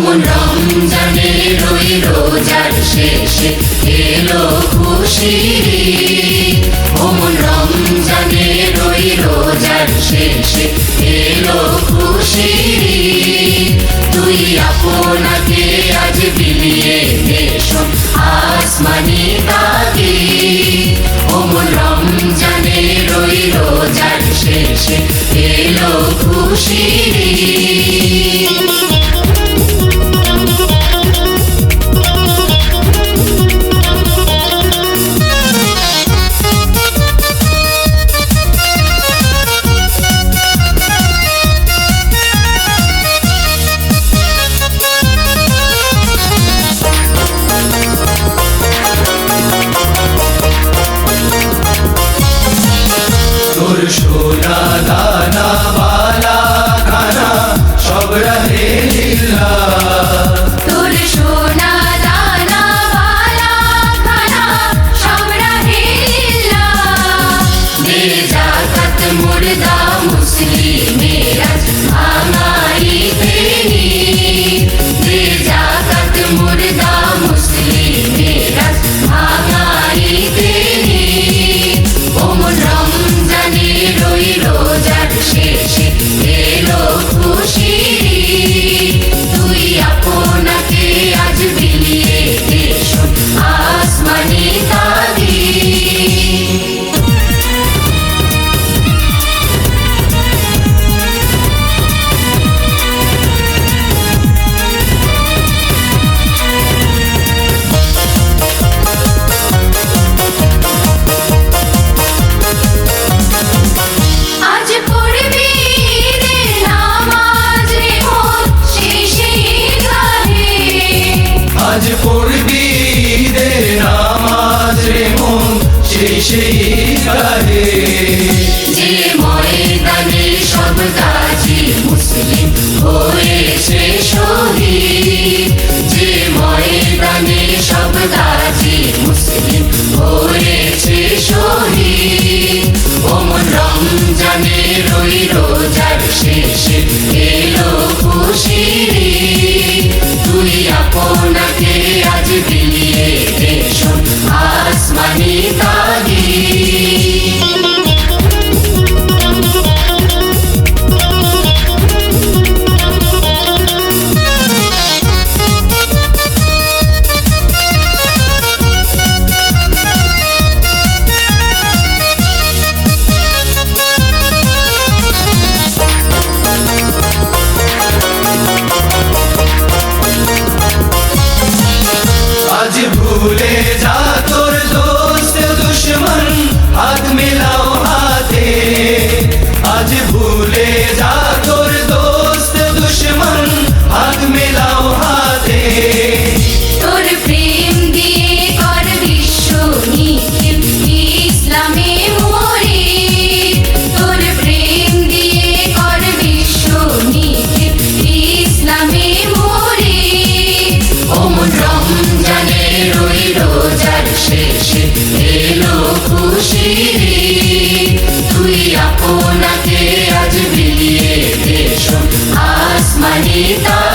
ওমন রমজানের ওই রোজার শেষে এলো খুশির ঈদ। ওমন রমজানের ওই রোজার শেষে এলো খুশির ঈদ। দুই আপনাকে আজ বিলিয়ে দেশন আসমানি তাগিদ। ওমন রমজানের ওই রোজার শেষে এলো খুশির ঈদ। তোর সোনা দানা বালা খানা সব রহে লিল্লাহ। তোর সোনা দানা বালা খানা সব রহে লিল্লাহ। দে যাকাত মুর্দা মুসলিমেরা ভাঙাইতে ঈদ। দে যাকাত মুর্দা মুসলিমেরা ভাঙাইতে ঈদ। ওমন রমজানের ওই রোজার শেষে এলো খুশির ঈদ। তুই আপনাকে আজ বিলিয়ে দেশন আসমানি তাগিদ। আজ পড়বি ঈদের নামাজ রে মন শেষে ঈদগাহে। আজ পড়বি ঈদের নামাজ রে মন শেষে ঈদগাহে। যে ময়দানে সব গাজী মুসলিম হয়েছে শহীদ। যে ময়দানে সব গাজী মুসলিম হয়েছে শহীদ। ওমন রমজানের ওই রোজার শেষে এলো খুশির ঈদ। তুই আপনাকে আজ বিলিয়ে দেশন আসমানি তাগিদ। আজ ভুলে যা তোর দোস্ত দুশ্মন হাত মিলাও হাতে। আজ ভুলে যা তোর দোস্ত দুশ্মন হাত মিলাও হাতে। তোর প্রেম দিয়ে কর বিশ্ব নিখিল ইসলামে মোরে। তোর প্রেম দিয়ে কর বিশ্ব নিখিল ইসলামে মোরে। ওমন রমজানের ওই রোজার শেষে এলো খুশির ঈদ। তুই আপনাকে আজ বিলিয়ে দেশন আসমানি তাগিদ।